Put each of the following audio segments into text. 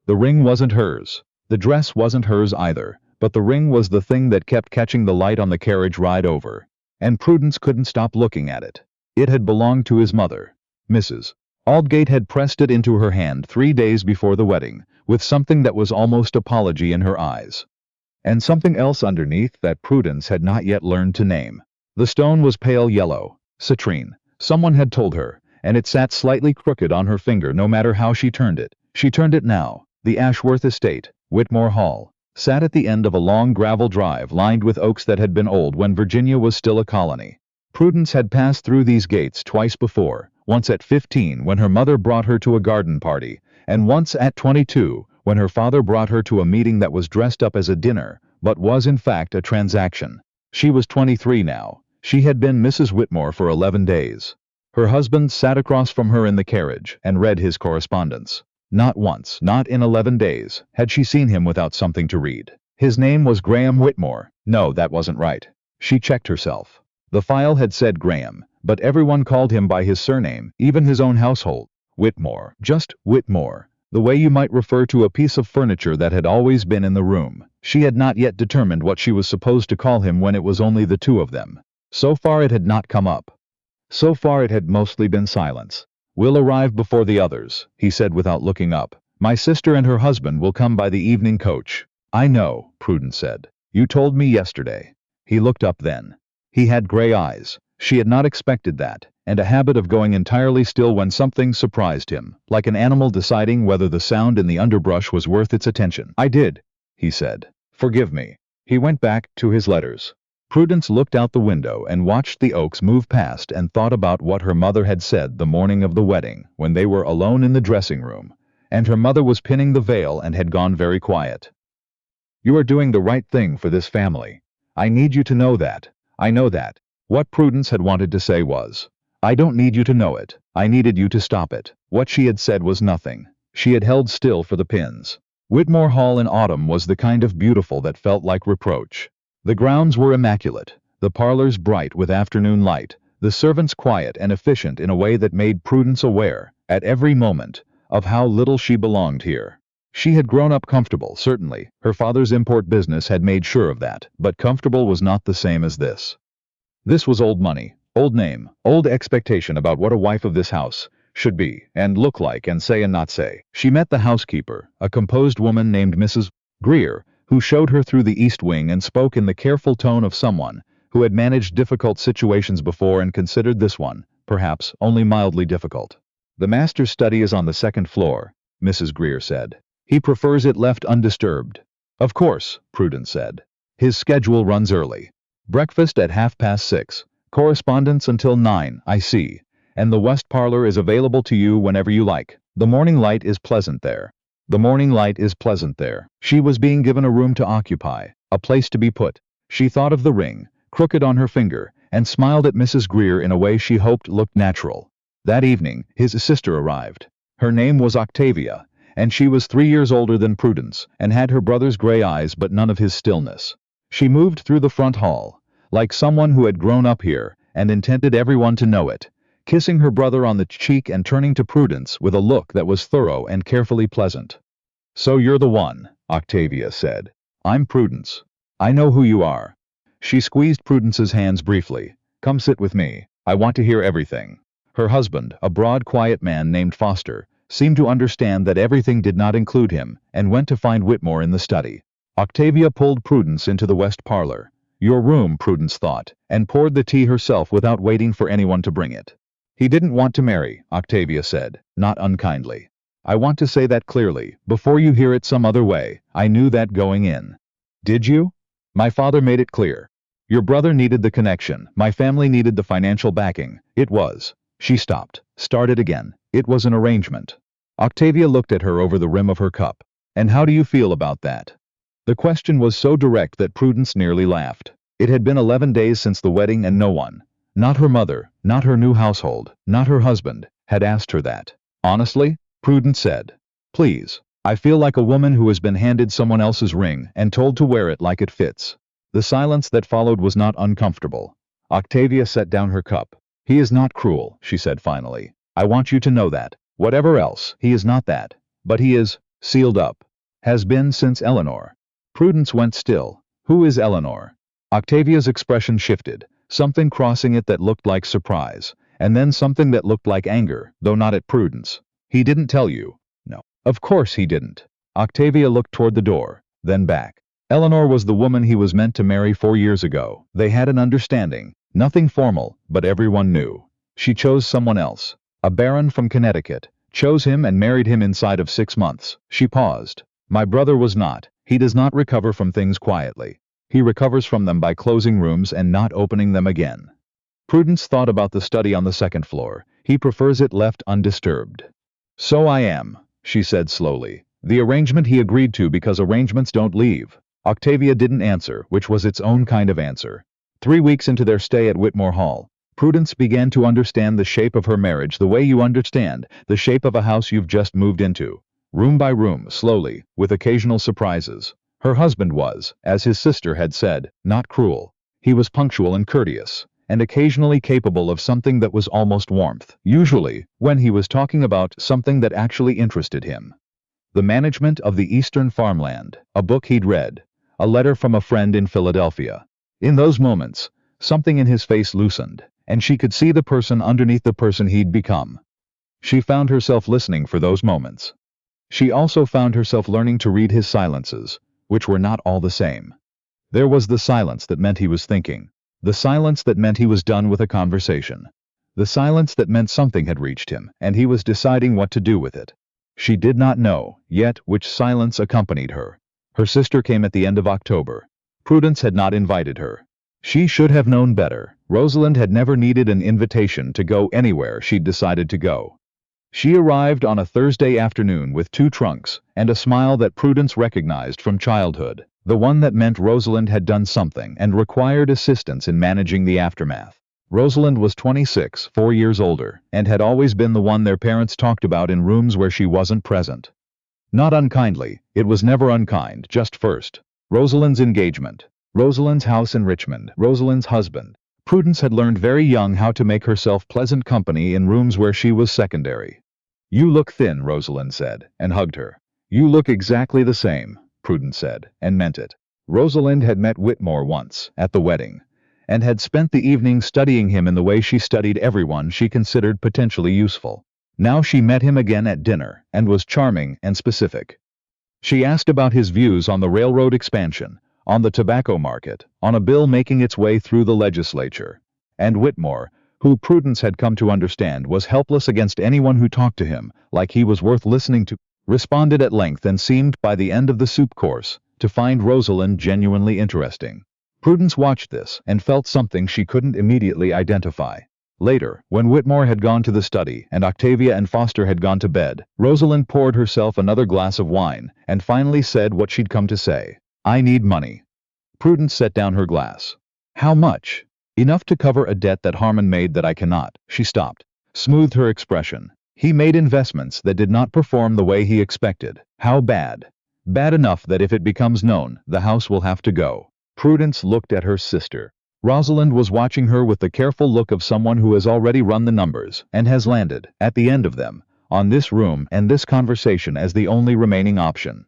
The ring wasn't hers. The dress wasn't hers either, but the ring was the thing that kept catching the light on the carriage ride over. And Prudence couldn't stop looking at it. It had belonged to his mother. Mrs. Aldgate had pressed it into her hand 3 days before the wedding, with something that was almost apology in her eyes. And something else underneath that Prudence had not yet learned to name. The stone was pale yellow. Citrine. Someone had told her, and it sat slightly crooked on her finger no matter how she turned it. She turned it now. The Ashworth estate, Witmore Hall, sat at the end of a long gravel drive lined with oaks that had been old when Virginia was still a colony. Prudence had passed through these gates twice before, once at 15 when her mother brought her to a garden party, and once at 22 when her father brought her to a meeting that was dressed up as a dinner, but was in fact a transaction. She was 23 now. She had been Mrs. Witmore for 11 days. Her husband sat across from her in the carriage and read his correspondence. Not once, not in 11 days, had she seen him without something to read. His name was Graham Witmore. No, that wasn't right. She checked herself. The file had said Graham, but everyone called him by his surname, even his own household. Witmore. Just Witmore. The way you might refer to a piece of furniture that had always been in the room. She had not yet determined what she was supposed to call him when it was only the two of them. So far it had not come up. So far it had mostly been silence. "We'll arrive before the others," he said without looking up. "My sister and her husband will come by the evening coach." "I know," Prudence said. "You told me yesterday." He looked up then. He had gray eyes. She had not expected that, and a habit of going entirely still when something surprised him, like an animal deciding whether the sound in the underbrush was worth its attention. "I did," he said. "Forgive me." He went back to his letters. Prudence looked out the window and watched the oaks move past and thought about what her mother had said the morning of the wedding when they were alone in the dressing room, and her mother was pinning the veil and had gone very quiet. "You are doing the right thing for this family. I need you to know that. I know that." What Prudence had wanted to say was, "I don't need you to know it. I needed you to stop it." What she had said was nothing. She had held still for the pins. Witmore Hall in autumn was the kind of beautiful that felt like reproach. The grounds were immaculate, the parlors bright with afternoon light, the servants quiet and efficient in a way that made Prudence aware, at every moment, of how little she belonged here. She had grown up comfortable, certainly. Her father's import business had made sure of that, but comfortable was not the same as this. This was old money, old name, old expectation about what a wife of this house should be, and look like, and say and not say. She met the housekeeper, a composed woman named Mrs. Greer, who showed her through the east wing and spoke in the careful tone of someone who had managed difficult situations before and considered this one, perhaps, only mildly difficult. "The master's study is on the second floor," Mrs. Greer said. "He prefers it left undisturbed." "Of course," Prudence said. "His schedule runs early. Breakfast at 6:30, correspondence until 9, I see, and the west parlor is available to you whenever you like. The morning light is pleasant there." The morning light is pleasant there. She was being given a room to occupy, a place to be put. She thought of the ring, crooked on her finger, and smiled at Mrs. Greer in a way she hoped looked natural. That evening, his sister arrived. Her name was Octavia, and she was 3 years older than Prudence, and had her brother's gray eyes but none of his stillness. She moved through the front hall, like someone who had grown up here, and intended everyone to know it, kissing her brother on the cheek and turning to Prudence with a look that was thorough and carefully pleasant. "So you're the one," Octavia said. "I'm Prudence. I know who you are." She squeezed Prudence's hands briefly. "Come sit with me. I want to hear everything." Her husband, a broad, quiet man named Foster, seemed to understand that everything did not include him, and went to find Witmore in the study. Octavia pulled Prudence into the west parlor. "Your room," Prudence thought, and poured the tea herself without waiting for anyone to bring it. "He didn't want to marry," Octavia said, not unkindly. "I want to say that clearly, before you hear it some other way. I knew that going in." "Did you?" "My father made it clear. Your brother needed the connection, my family needed the financial backing. It was." She stopped, started again. "It was an arrangement." Octavia looked at her over the rim of her cup. "And how do you feel about that?" The question was so direct that Prudence nearly laughed. It had been 11 days since the wedding and no one, not her mother, not her new household, not her husband, had asked her that. "Honestly?" Prudence said. "Please. I feel like a woman who has been handed someone else's ring and told to wear it like it fits." The silence that followed was not uncomfortable. Octavia set down her cup. "He is not cruel," she said finally. "I want you to know that. Whatever else, he is not that. But he is sealed up. Has been since Eleanor. Prudence went still. Who is Eleanor? Octavia's expression shifted, something crossing it that looked like surprise, and then something that looked like anger, though not at Prudence. He didn't tell you. No. Of course he didn't. Octavia looked toward the door, then back. Eleanor was the woman he was meant to marry 4 years ago. They had an understanding. Nothing formal, but everyone knew. She chose someone else. A baron from Connecticut. Chose him and married him inside of 6 months. She paused. My brother was not. He does not recover from things quietly. He recovers from them by closing rooms and not opening them again. Prudence thought about the study on the second floor. He prefers it left undisturbed. So I am, she said slowly. The arrangement he agreed to because arrangements don't leave. Octavia didn't answer, which was its own kind of answer. 3 weeks into their stay at Witmore Hall, Prudence began to understand the shape of her marriage the way you understand the shape of a house you've just moved into. Room by room, slowly, with occasional surprises. Her husband was, as his sister had said, not cruel. He was punctual and courteous, and occasionally capable of something that was almost warmth, usually when he was talking about something that actually interested him. The Management of the Eastern Farmland, a book he'd read, a letter from a friend in Philadelphia. In those moments, something in his face loosened, and she could see the person underneath the person he'd become. She found herself listening for those moments. She also found herself learning to read his silences, which were not all the same. There was the silence that meant he was thinking, the silence that meant he was done with a conversation, the silence that meant something had reached him and he was deciding what to do with it. She did not know, yet, which silence accompanied her. Her sister came at the end of October. Prudence had not invited her. She should have known better. Rosalind had never needed an invitation to go anywhere she'd decided to go. She arrived on a Thursday afternoon with 2 trunks and a smile that Prudence recognized from childhood, the one that meant Rosalind had done something and required assistance in managing the aftermath. Rosalind was 26, 4 years older, and had always been the one their parents talked about in rooms where she wasn't present. Not unkindly, it was never unkind, just first. Rosalind's engagement, Rosalind's house in Richmond, Rosalind's husband. Prudence had learned very young how to make herself pleasant company in rooms where she was secondary. You look thin, Rosalind said, and hugged her. You look exactly the same, Prudence said, and meant it. Rosalind had met Witmore once, at the wedding, and had spent the evening studying him in the way she studied everyone she considered potentially useful. Now she met him again at dinner, and was charming and specific. She asked about his views on the railroad expansion, on the tobacco market, on a bill making its way through the legislature. And Witmore, who Prudence had come to understand was helpless against anyone who talked to him, like he was worth listening to, responded at length and seemed, by the end of the soup course, to find Rosalind genuinely interesting. Prudence watched this and felt something she couldn't immediately identify. Later, when Witmore had gone to the study and Octavia and Foster had gone to bed, Rosalind poured herself another glass of wine and finally said what she'd come to say. I need money. Prudence set down her glass. How much? Enough to cover a debt that Harmon made that I cannot. She stopped, smoothed her expression. He made investments that did not perform the way he expected. How bad? Bad enough that if it becomes known, the house will have to go. Prudence looked at her sister. Rosalind was watching her with the careful look of someone who has already run the numbers and has landed, at the end of them, on this room and this conversation as the only remaining option.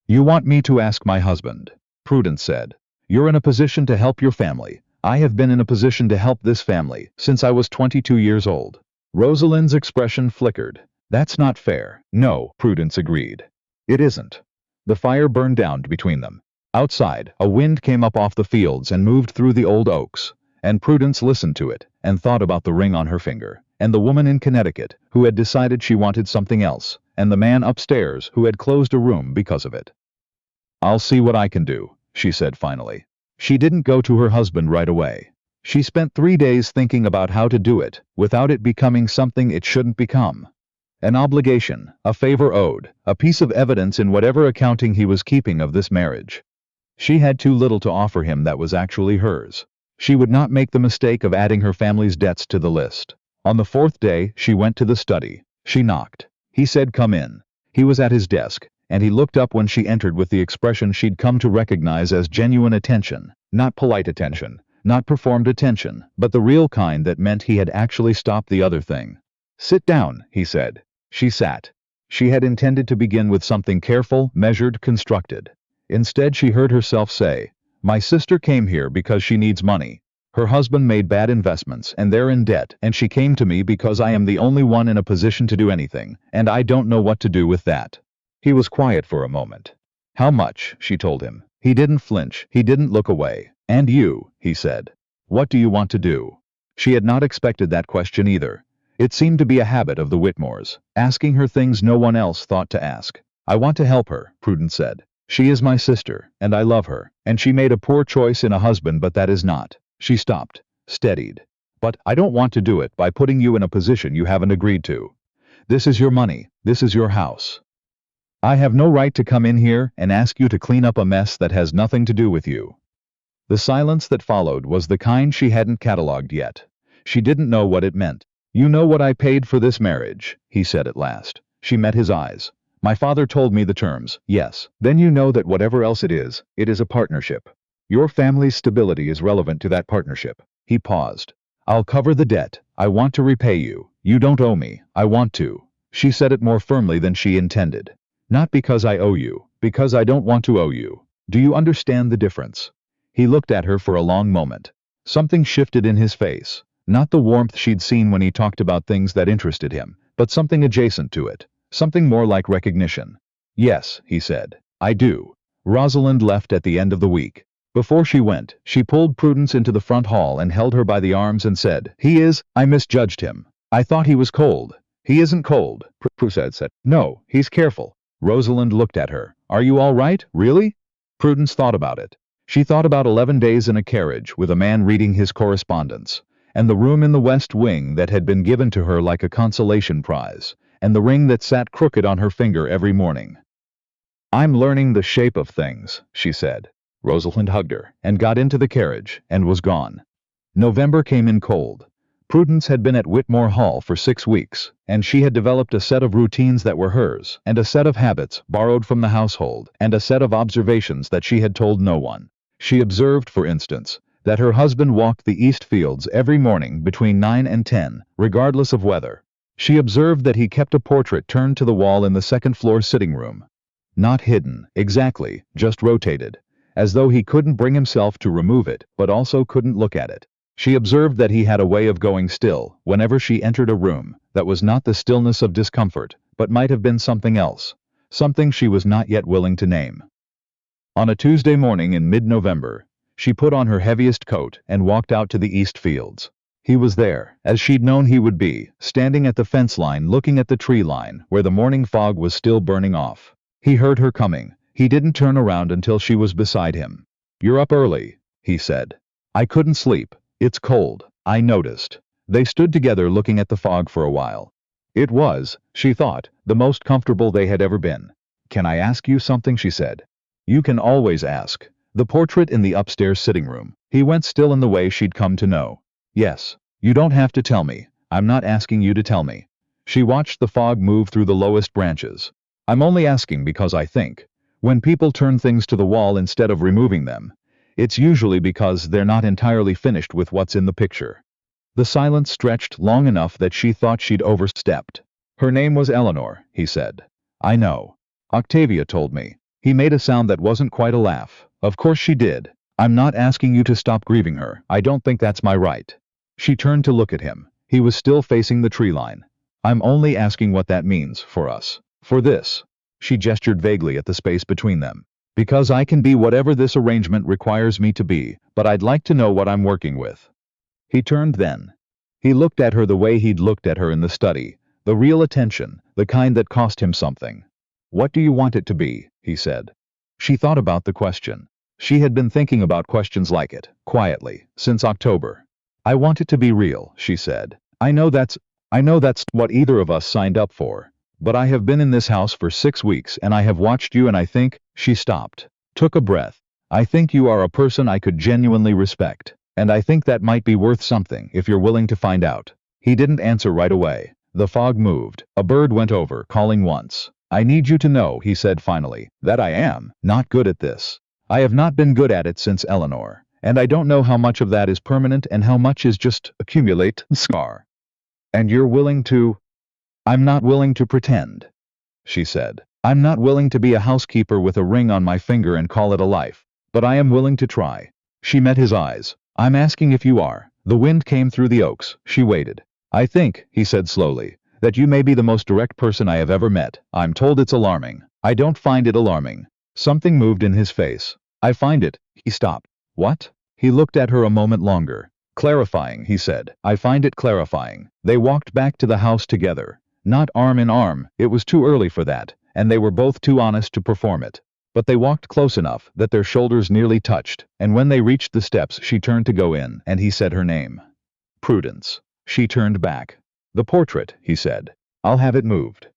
You want me to ask my husband, Prudence said. You're in a position to help your family. I have been in a position to help this family since I was 22 years old. Rosalind's expression flickered. That's not fair. No, Prudence agreed. It isn't. The fire burned down between them. Outside, a wind came up off the fields and moved through the old oaks, and Prudence listened to it and thought about the ring on her finger, and the woman in Connecticut who had decided she wanted something else, and the man upstairs who had closed a room because of it. I'll see what I can do, she said finally. She didn't go to her husband right away. She spent 3 days thinking about how to do it, without it becoming something it shouldn't become. An obligation, a favor owed, a piece of evidence in whatever accounting he was keeping of this marriage. She had too little to offer him that was actually hers. She would not make the mistake of adding her family's debts to the list. On the 4th day, she went to the study. She knocked. He said, "Come in." He was at his desk, and he looked up when she entered with the expression she'd come to recognize as genuine attention, not polite attention, not performed attention, but the real kind that meant he had actually stopped the other thing. "Sit down," he said. She sat. She had intended to begin with something careful, measured, constructed. Instead, she heard herself say, "My sister came here because she needs money. Her husband made bad investments and they're in debt, and she came to me because I am the only one in a position to do anything, and I don't know what to do with that." He was quiet for a moment. "How much?" she told him. He didn't flinch, he didn't look away. "And you," he said. "What do you want to do?" She had not expected that question either. It seemed to be a habit of the Witmores, asking her things no one else thought to ask. "I want to help her," Prudence said. "She is my sister, and I love her, and she made a poor choice in a husband, but that is not." She stopped, steadied. "But I don't want to do it by putting you in a position you haven't agreed to. This is your money, this is your house. I have no right to come in here and ask you to clean up a mess that has nothing to do with you." The silence that followed was the kind she hadn't catalogued yet. She didn't know what it meant. "You know what I paid for this marriage," he said at last. She met his eyes. "My father told me the terms." "Yes. Then you know that whatever else it is a partnership. Your family's stability is relevant to that partnership." He paused. "I'll cover the debt. I want to repay you. You don't owe me. I want to." She said it more firmly than she intended. "Not because I owe you, because I don't want to owe you. Do you understand the difference?" He looked at her for a long moment. Something shifted in his face. Not the warmth she'd seen when he talked about things that interested him, but something adjacent to it. Something more like recognition. "Yes," he said. "I do." Rosalind left at the end of the week. Before she went, she pulled Prudence into the front hall and held her by the arms and said, I misjudged him. I thought he was cold." "He isn't cold," Prudence said. "No, he's careful." Rosalind looked at her. "Are you all right, really?" Prudence thought about it. She thought about 11 days in a carriage with a man reading his correspondence, and the room in the West Wing that had been given to her like a consolation prize, and the ring that sat crooked on her finger every morning. "I'm learning the shape of things," she said. Rosalind hugged her, and got into the carriage, and was gone. November came in cold. Prudence had been at Witmore Hall for 6 weeks, and she had developed a set of routines that were hers, and a set of habits borrowed from the household, and a set of observations that she had told no one. She observed, for instance, that her husband walked the east fields every morning between 9 and 10, regardless of weather. She observed that he kept a portrait turned to the wall in the second-floor sitting room. Not hidden, exactly, just rotated, as though he couldn't bring himself to remove it, but also couldn't look at it. She observed that he had a way of going still whenever she entered a room that was not the stillness of discomfort, but might have been something else, something she was not yet willing to name. On a Tuesday morning in mid-November, she put on her heaviest coat and walked out to the east fields. He was there, as she'd known he would be, standing at the fence line looking at the tree line where the morning fog was still burning off. He heard her coming. He didn't turn around until she was beside him. "You're up early," he said. "I couldn't sleep. It's cold. I noticed." They stood together looking at the fog for a while. It was, she thought, the most comfortable they had ever been. "Can I ask you something?" she said. "You can always ask." The portrait in the upstairs sitting room. He went still in the way she'd come to know. "Yes. You don't have to tell me. I'm not asking you to tell me." She watched the fog move through the lowest branches. "I'm only asking because I think, when people turn things to the wall instead of removing them, it's usually because they're not entirely finished with what's in the picture." The silence stretched long enough that she thought she'd overstepped. "Her name was Eleanor," he said. "I know. Octavia told me." He made a sound that wasn't quite a laugh. "Of course she did. I'm not asking you to stop grieving her. I don't think that's my right." She turned to look at him. He was still facing the tree line. "I'm only asking what that means for us. For this." She gestured vaguely at the space between them. "Because I can be whatever this arrangement requires me to be, but I'd like to know what I'm working with." He turned then. He looked at her the way he'd looked at her in the study, the real attention, the kind that cost him something. "What do you want it to be?" he said. She thought about the question. She had been thinking about questions like it, quietly, since October. "I want it to be real," she said. I know that's what either of us signed up for. But I have been in this house for 6 weeks and I have watched you and I think," she stopped, took a breath. "I think you are a person I could genuinely respect. And I think that might be worth something if you're willing to find out." He didn't answer right away. The fog moved. A bird went over, calling once. "I need you to know," he said finally, "that I am not good at this. I have not been good at it since Eleanor. And I don't know how much of that is permanent and how much is just accumulate scar. And you're willing to—" "I'm not willing to pretend." she said. I'm not willing to be a housekeeper with a ring on my finger and call it a life. But I am willing to try. She met his eyes. I'm asking if you are. The wind came through the oaks. She waited. I think, he said slowly, that you may be the most direct person I have ever met. I'm told it's alarming. I don't find it alarming. Something moved in his face. I find it. He stopped. What? He looked at her a moment longer. Clarifying, he said. I find it clarifying. They walked back to the house together. Not arm in arm, it was too early for that, and they were both too honest to perform it. But they walked close enough that their shoulders nearly touched, and when they reached the steps she turned to go in, and he said her name. Prudence. She turned back. The portrait, he said. I'll have it moved.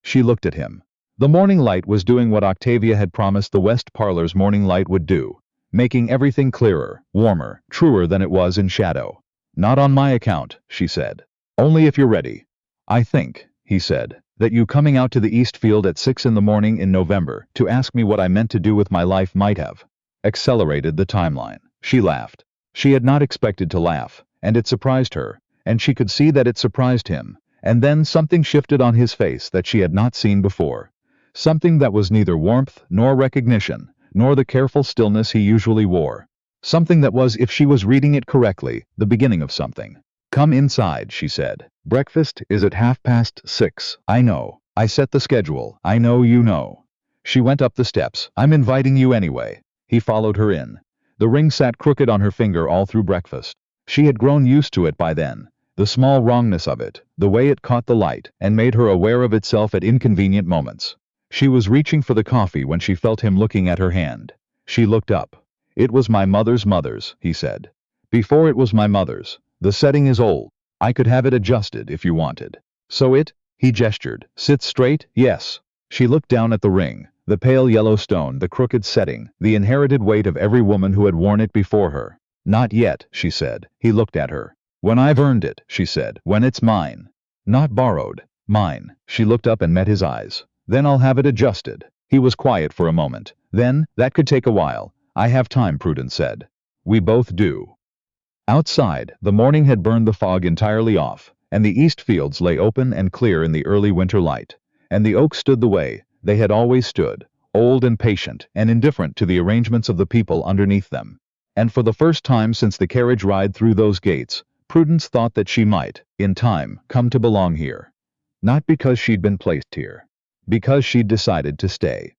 She looked at him. The morning light was doing what Octavia had promised the West Parlor's morning light would do, making everything clearer, warmer, truer than it was in shadow. Not on my account, she said. Only if you're ready. I think, he said, that you coming out to the East Field at 6 in the morning in November to ask me what I meant to do with my life might have accelerated the timeline. She laughed. She had not expected to laugh, and it surprised her, and she could see that it surprised him, and then something shifted on his face that she had not seen before. Something that was neither warmth nor recognition, nor the careful stillness he usually wore. Something that was, if she was reading it correctly, the beginning of something. Come inside, she said. Breakfast is at 6:30. I know. I set the schedule. I know you know. She went up the steps. I'm inviting you anyway. He followed her in. The ring sat crooked on her finger all through breakfast. She had grown used to it by then. The small wrongness of it, the way it caught the light, and made her aware of itself at inconvenient moments. She was reaching for the coffee when she felt him looking at her hand. She looked up. It was my mother's, he said. Before it was my mother's. The setting is old. I could have it adjusted if you wanted. So he gestured. Sit straight, yes. She looked down at the ring, the pale yellow stone, the crooked setting, the inherited weight of every woman who had worn it before her. Not yet, she said. He looked at her. When I've earned it, she said, when it's mine. Not borrowed. Mine. She looked up and met his eyes. Then I'll have it adjusted. He was quiet for a moment. Then, that could take a while. I have time, Prudence said. We both do. Outside, the morning had burned the fog entirely off, and the east fields lay open and clear in the early winter light. And the oaks stood the way they had always stood, old and patient and indifferent to the arrangements of the people underneath them. And for the first time since the carriage ride through those gates, Prudence thought that she might, in time, come to belong here. Not because she'd been placed here. Because she'd decided to stay.